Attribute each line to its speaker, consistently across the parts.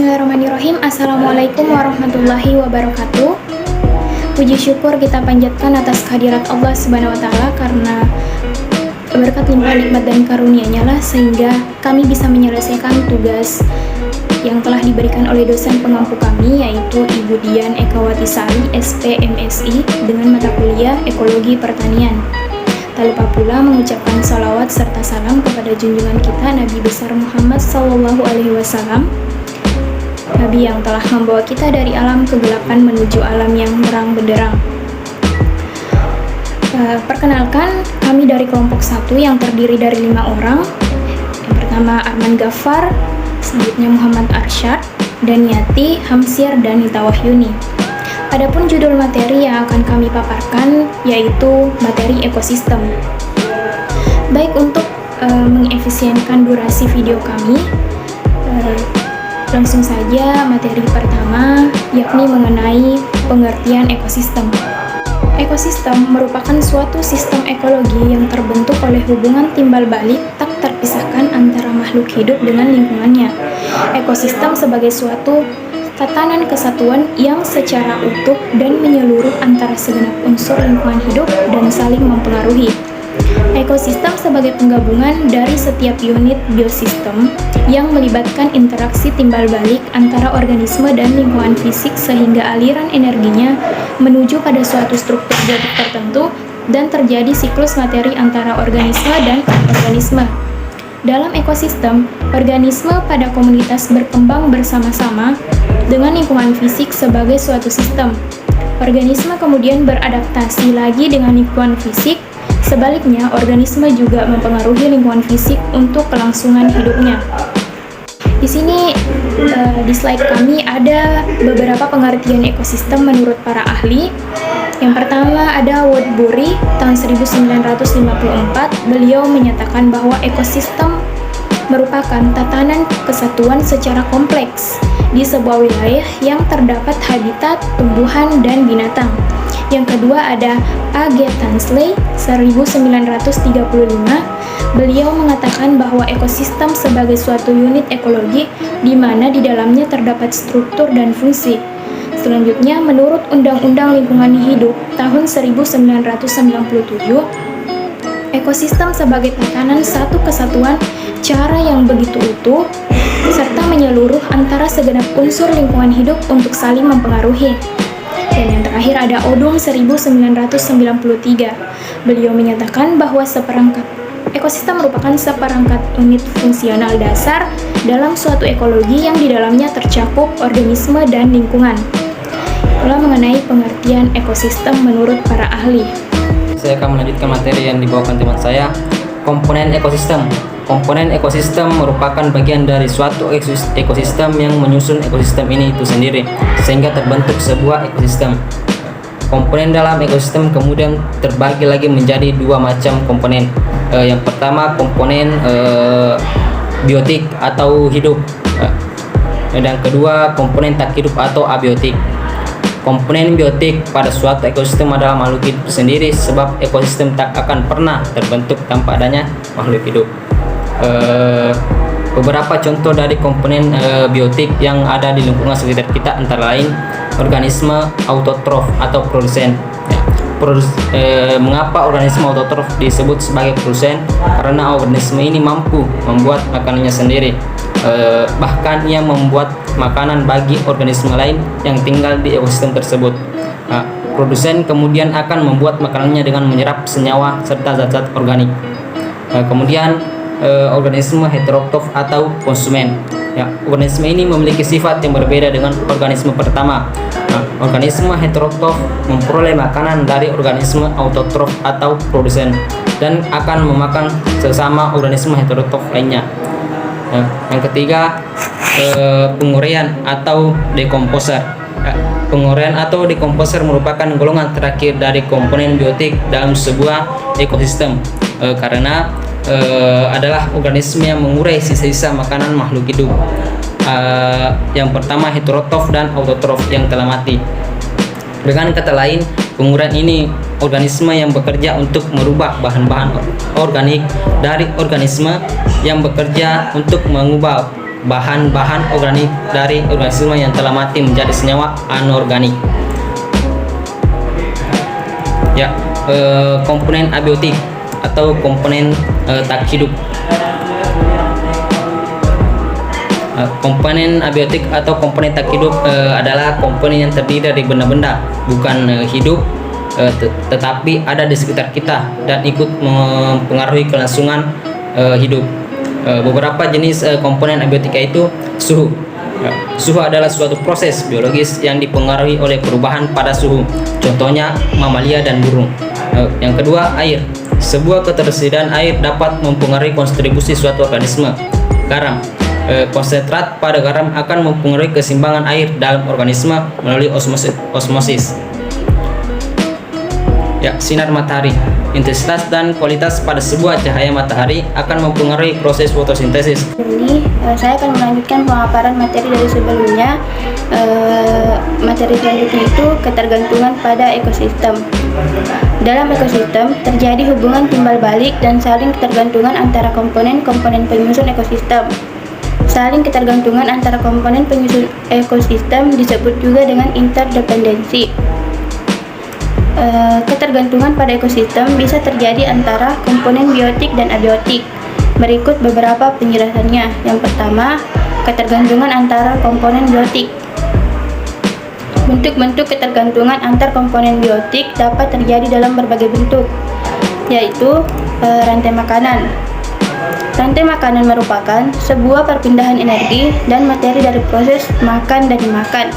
Speaker 1: Bismillahirrahmanirrahim. Assalamualaikum warahmatullahi wabarakatuh. Puji syukur kita panjatkan atas kehadirat Allah Subhanahu wa Ta'ala, karena berkat limpah nikmat dan karunia-Nya lah sehingga kami bisa menyelesaikan tugas yang telah diberikan oleh dosen pengampu kami, yaitu Ibu Dian Ekawati Sari, SP MSI, dengan mata kuliah Ekologi Pertanian. Tak lupa pula mengucapkan salawat serta salam kepada junjungan kita Nabi besar Muhammad SAW, Nabi yang telah membawa kita dari alam kegelapan menuju alam yang terang benderang. Perkenalkan, kami dari kelompok 1 yang terdiri dari 5 orang. Yang pertama Arman Ghaffar, selanjutnya Muhammad Arsyad, Daniati, Hamsir, dan Nita Wahyuni. Adapun judul materi yang akan kami paparkan yaitu materi ekosistem. Baik, untuk mengefisienkan durasi video kami, langsung saja materi pertama, yakni mengenai pengertian ekosistem. Ekosistem merupakan suatu sistem ekologi yang terbentuk oleh hubungan timbal balik tak terpisahkan antara makhluk hidup dengan lingkungannya. Ekosistem sebagai suatu tatanan kesatuan yang secara utuh dan menyeluruh antara segenap unsur lingkungan hidup dan saling mempengaruhi. Ekosistem sebagai penggabungan dari setiap unit biosistem yang melibatkan interaksi timbal balik antara organisme dan lingkungan fisik sehingga aliran energinya menuju pada suatu struktur biotik tertentu dan terjadi siklus materi antara organisme dan organisme. Dalam ekosistem, organisme pada komunitas berkembang bersama-sama dengan lingkungan fisik sebagai suatu sistem. Organisme kemudian beradaptasi lagi dengan lingkungan fisik. Sebaliknya, organisme juga mempengaruhi lingkungan fisik untuk kelangsungan hidupnya. Di sini di slide kami ada beberapa pengertian ekosistem menurut para ahli. Yang pertama ada Woodbury tahun 1954. Beliau menyatakan bahwa ekosistem merupakan tatanan kesatuan secara kompleks di sebuah wilayah yang terdapat habitat, tumbuhan, dan binatang. Yang kedua ada A.G. Tansley 1935. Beliau mengatakan bahwa ekosistem sebagai suatu unit ekologi di mana di dalamnya terdapat struktur dan fungsi. Selanjutnya, menurut Undang-Undang Lingkungan Hidup tahun 1997, ekosistem sebagai tatanan satu kesatuan cara yang begitu utuh serta menyeluruh antara segenap unsur lingkungan hidup untuk saling mempengaruhi. Dan yang terakhir ada Odum 1993. Beliau menyatakan bahwa ekosistem merupakan seperangkat unit fungsional dasar dalam suatu ekologi yang di dalamnya tercakup organisme dan lingkungan. Itulah mengenai pengertian ekosistem menurut para ahli.
Speaker 2: Saya akan melanjutkan materi yang dibawakan teman saya, komponen ekosistem. Komponen ekosistem merupakan bagian dari suatu ekosistem yang menyusun ekosistem ini itu sendiri, sehingga terbentuk sebuah ekosistem. Komponen dalam ekosistem kemudian terbagi lagi menjadi dua macam komponen. Yang pertama komponen biotik atau hidup, dan kedua komponen tak hidup atau abiotik. Komponen biotik pada suatu ekosistem adalah makhluk hidup sendiri, sebab ekosistem tak akan pernah terbentuk tanpa adanya makhluk hidup. Beberapa contoh dari komponen biotik yang ada di lingkungan sekitar kita antara lain organisme autotrof atau produsen. Mengapa organisme autotrof disebut sebagai produsen? Karena organisme ini mampu membuat makanannya sendiri. Bahkan ia membuat makanan bagi organisme lain yang tinggal di ekosistem tersebut. Produsen kemudian akan membuat makanannya dengan menyerap senyawa serta zat-zat organik. Kemudian organisme heterotrof atau konsumen. Organisme ini memiliki sifat yang berbeda dengan organisme pertama. Organisme heterotrof memperoleh makanan dari organisme autotrof atau produsen dan akan memakan sesama organisme heterotrof lainnya. Yang ketiga, penguraian atau dekomposer. Penguraian atau dekomposer merupakan golongan terakhir dari komponen biotik dalam sebuah ekosistem, karena adalah organisme yang mengurai sisa-sisa makanan makhluk hidup. Yang pertama heterotrof dan autotrof yang telah mati. Dengan kata lain, penguraian ini organisme yang bekerja untuk merubah bahan-bahan organik dari organisme yang bekerja untuk mengubah bahan-bahan organik dari organisme yang telah mati menjadi senyawa anorganik. Ya, komponen abiotik atau komponen tak hidup. Komponen abiotik atau komponen tak hidup adalah komponen yang terdiri dari benda-benda bukan hidup, tetapi ada di sekitar kita dan ikut mempengaruhi kelangsungan hidup. Beberapa jenis komponen abiotika itu suhu. Suhu adalah suatu proses biologis yang dipengaruhi oleh perubahan pada suhu, contohnya mamalia dan burung. Yang kedua, air. Sebuah ketersediaan air dapat mempengaruhi kontribusi suatu organisme. Garam. Konsentrat pada garam akan mempengaruhi keseimbangan air dalam organisme melalui osmosis. Ya, sinar matahari. Intensitas dan kualitas pada sebuah cahaya matahari akan mempengaruhi proses fotosintesis.
Speaker 3: Ini saya akan melanjutkan pemaparan materi dari sebelumnya. Materi selanjutnya itu ketergantungan pada ekosistem. Dalam ekosistem terjadi hubungan timbal balik dan saling ketergantungan antara komponen-komponen penyusun ekosistem. Saling ketergantungan antara komponen penyusun ekosistem disebut juga dengan interdependensi. Ketergantungan pada ekosistem bisa terjadi antara komponen biotik dan abiotik. Berikut beberapa penjelasannya. Yang pertama, ketergantungan antara komponen biotik. Bentuk-bentuk ketergantungan antar komponen biotik dapat terjadi dalam berbagai bentuk, yaitu rantai makanan. Rantai makanan merupakan sebuah perpindahan energi dan materi dari proses makan dan dimakan.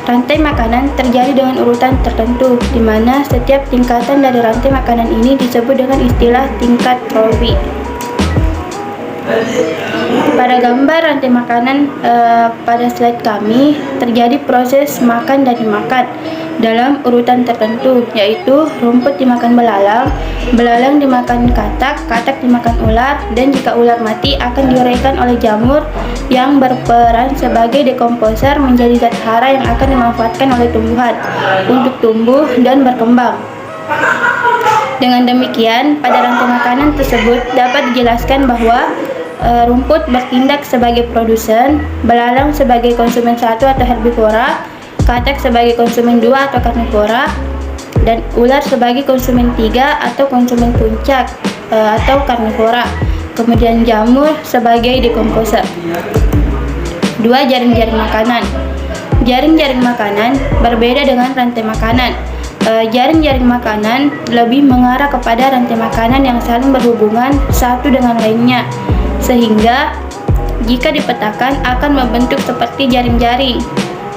Speaker 3: Rantai makanan terjadi dengan urutan tertentu, di mana setiap tingkatan dari rantai makanan ini disebut dengan istilah tingkat trofi. Pada gambar rantai makanan pada slide kami, terjadi proses makan dan dimakan dalam urutan tertentu, yaitu rumput dimakan belalang, belalang dimakan katak, katak dimakan ular, dan jika ular mati akan diuraikan oleh jamur yang berperan sebagai dekomposer menjadi zat hara yang akan dimanfaatkan oleh tumbuhan untuk tumbuh dan berkembang. Dengan demikian, pada rantai makanan tersebut dapat dijelaskan bahwa rumput bertindak sebagai produsen, belalang sebagai konsumen 1 atau herbivora, katak sebagai konsumen 2 atau karnivora, dan ular sebagai konsumen 3 atau konsumen puncak atau karnivora. Kemudian jamur sebagai dekomposer. 2. Jaring-jaring makanan. Jaring-jaring makanan berbeda dengan rantai makanan. Jaring-jaring makanan lebih mengarah kepada rantai makanan yang saling berhubungan satu dengan lainnya, sehingga jika dipetakan akan membentuk seperti jaring-jaring.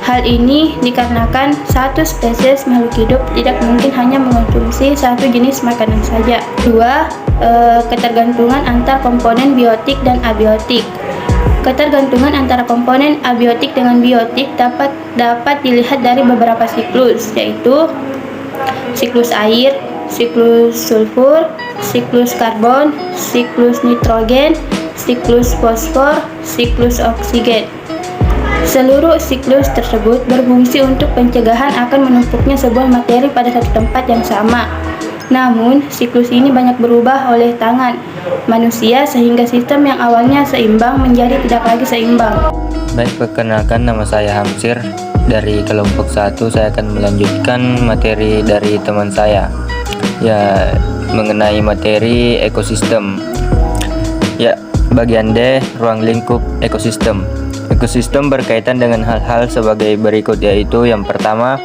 Speaker 3: Hal ini dikarenakan satu spesies makhluk hidup tidak mungkin hanya mengonsumsi satu jenis makanan saja. 2. Ketergantungan antar komponen biotik dan abiotik. Ketergantungan antara komponen abiotik dengan biotik dapat dilihat dari beberapa siklus, yaitu siklus air, siklus sulfur, siklus karbon, siklus nitrogen, siklus fosfor, siklus oksigen. Seluruh siklus tersebut berfungsi untuk pencegahan akan menumpuknya sebuah materi pada satu tempat yang sama. Namun, siklus ini banyak berubah oleh tangan manusia sehingga sistem yang awalnya seimbang menjadi tidak lagi seimbang.
Speaker 4: Baik, perkenalkan, nama saya Hamsir. Dari kelompok 1 saya akan melanjutkan materi dari teman saya, ya, mengenai materi ekosistem. Ya, bagian D, ruang lingkup ekosistem. Ekosistem berkaitan dengan hal-hal sebagai berikut, yaitu yang pertama,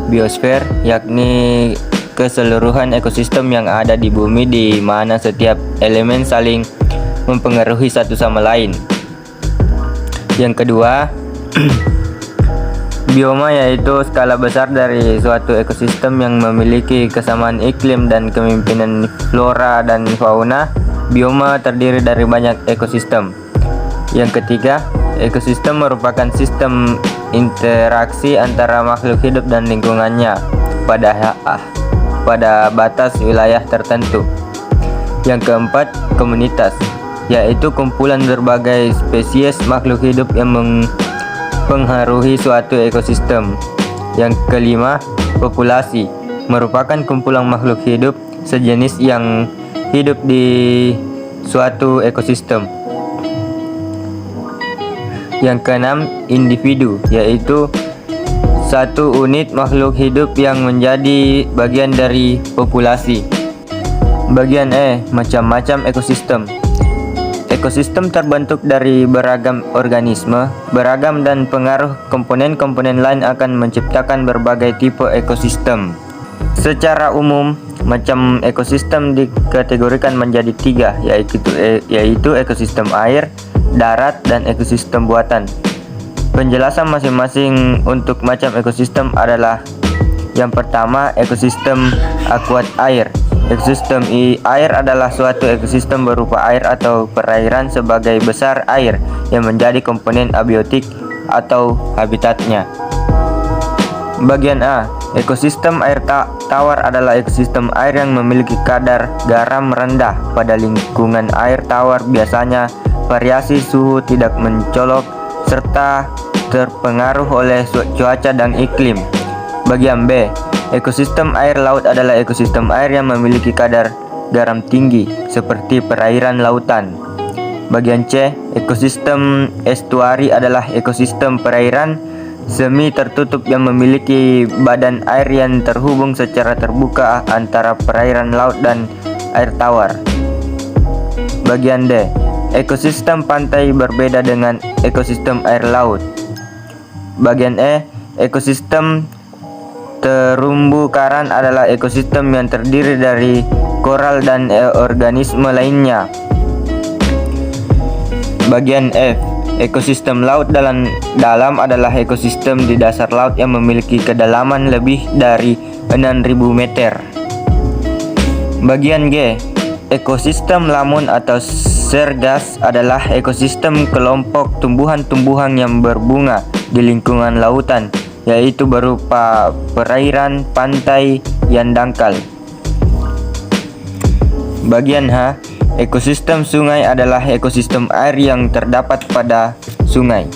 Speaker 4: biosfer, yakni keseluruhan ekosistem yang ada di bumi di mana setiap elemen saling mempengaruhi satu sama lain. Yang kedua, bioma, yaitu skala besar dari suatu ekosistem yang memiliki kesamaan iklim dan kepemimpinan flora dan fauna. Bioma terdiri dari banyak ekosistem. Yang ketiga, ekosistem merupakan sistem interaksi antara makhluk hidup dan lingkungannya pada batas wilayah tertentu. Yang keempat, komunitas, yaitu kumpulan berbagai spesies makhluk hidup yang mempengaruhi suatu ekosistem. Yang kelima, populasi, merupakan kumpulan makhluk hidup sejenis yang hidup di suatu ekosistem. Yang keenam, individu, yaitu satu unit makhluk hidup yang menjadi bagian dari populasi. Bagian E, macam-macam ekosistem. Ekosistem terbentuk dari beragam organisme, beragam dan pengaruh komponen-komponen lain akan menciptakan berbagai tipe ekosistem. Secara umum, macam ekosistem dikategorikan menjadi 3, yaitu ekosistem air, darat, dan ekosistem buatan. Penjelasan masing-masing untuk macam ekosistem adalah: yang pertama, ekosistem akuat air. Ekosistem air adalah suatu ekosistem berupa air atau perairan sebagai besar air yang menjadi komponen abiotik atau habitatnya. Bagian A, ekosistem air tawar adalah ekosistem air yang memiliki kadar garam rendah pada lingkungan air tawar. Biasanya variasi suhu tidak mencolok serta terpengaruh oleh cuaca dan iklim. Bagian B, ekosistem air laut adalah ekosistem air yang memiliki kadar garam tinggi seperti perairan lautan. Bagian C, ekosistem estuari adalah ekosistem perairan semi tertutup yang memiliki badan air yang terhubung secara terbuka antara perairan laut dan air tawar. Bagian D, ekosistem pantai berbeda dengan ekosistem air laut. Bagian E, ekosistem terumbu karang adalah ekosistem yang terdiri dari koral dan organisme lainnya. Bagian F, ekosistem laut dalam adalah ekosistem di dasar laut yang memiliki kedalaman lebih dari 6.000 meter. Bagian G, ekosistem lamun atau sergas adalah ekosistem kelompok tumbuhan-tumbuhan yang berbunga di lingkungan lautan, yaitu berupa perairan, pantai yang dangkal. Bagian H, ekosistem sungai adalah ekosistem air yang terdapat pada sungai.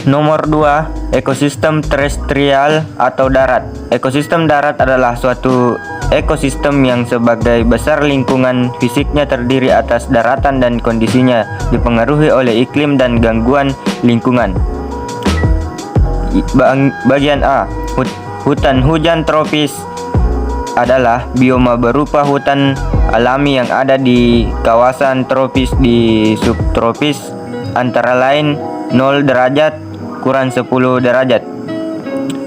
Speaker 4: Nomor 2, ekosistem terestrial atau darat. Ekosistem darat adalah suatu ekosistem yang sebagai besar lingkungan fisiknya terdiri atas daratan dan kondisinya dipengaruhi oleh iklim dan gangguan lingkungan. Bagian A, hutan hujan tropis adalah bioma berupa hutan alami yang ada di kawasan tropis di subtropis, antara lain 0 derajat kurang 10 derajat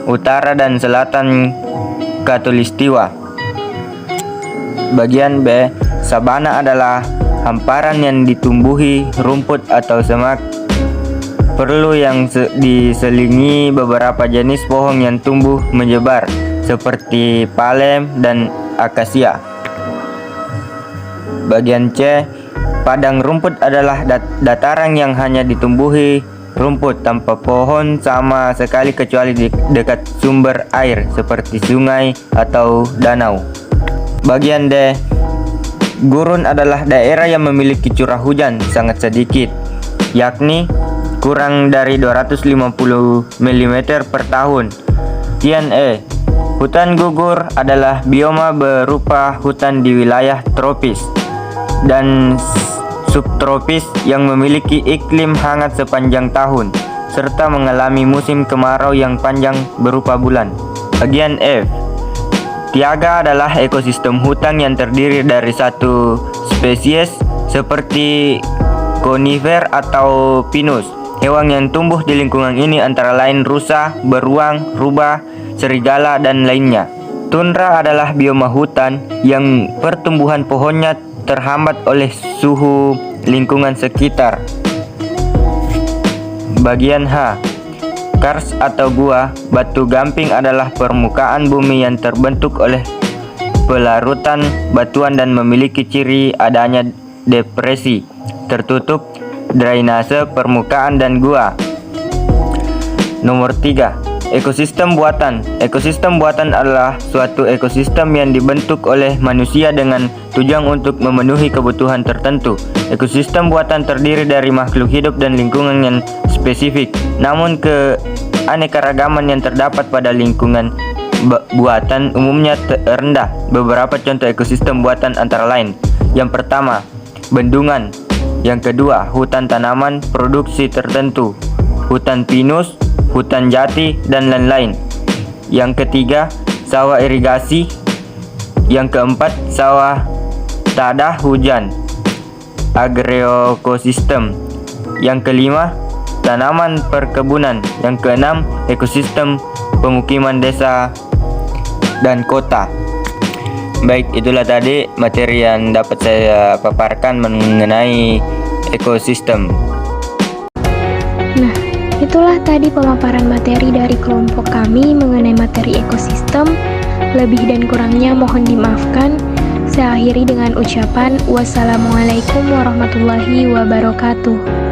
Speaker 4: utara dan selatan khatulistiwa. Bagian B, sabana adalah hamparan yang ditumbuhi rumput atau semak perlu yang diselingi beberapa jenis pohon yang tumbuh menyebar seperti palem dan akasia. Bagian C, padang rumput adalah dataran yang hanya ditumbuhi rumput tanpa pohon sama sekali kecuali di dekat sumber air seperti sungai atau danau. Bagian D, gurun adalah daerah yang memiliki curah hujan sangat sedikit, yakni kurang dari 250 mm per tahun. Bagian E, hutan gugur adalah bioma berupa hutan di wilayah tropis dan subtropis yang memiliki iklim hangat sepanjang tahun serta mengalami musim kemarau yang panjang berupa bulan. Bagian F, tiaga adalah ekosistem hutan yang terdiri dari satu spesies seperti konifer atau pinus. Hewan yang tumbuh di lingkungan ini antara lain rusa, beruang, rubah, serigala, dan lainnya. Tundra adalah bioma hutan yang pertumbuhan pohonnya terhambat oleh suhu lingkungan sekitar. Bagian H, kars atau gua, batu gamping adalah permukaan bumi yang terbentuk oleh pelarutan batuan dan memiliki ciri adanya depresi, tertutup, drainase permukaan dan gua. Nomor 3, ekosistem buatan. Ekosistem buatan adalah suatu ekosistem yang dibentuk oleh manusia dengan tujuan untuk memenuhi kebutuhan tertentu. Ekosistem buatan terdiri dari makhluk hidup dan lingkungan yang spesifik. Namun keanekaragaman yang terdapat pada lingkungan buatan umumnya rendah. Beberapa contoh ekosistem buatan antara lain: yang pertama, bendungan. Yang kedua, hutan tanaman produksi tertentu, hutan pinus, hutan jati, dan lain-lain. Yang ketiga, sawah irigasi. Yang keempat, sawah tadah hujan, agroekosistem. Yang kelima, tanaman perkebunan. Yang keenam, ekosistem pemukiman desa dan kota. Baik, itulah tadi materi yang dapat saya paparkan mengenai ekosistem.
Speaker 1: Nah, itulah tadi pemaparan materi dari kelompok kami mengenai materi ekosistem. Lebih dan kurangnya mohon dimaafkan. Saya akhiri dengan ucapan wassalamualaikum warahmatullahi wabarakatuh.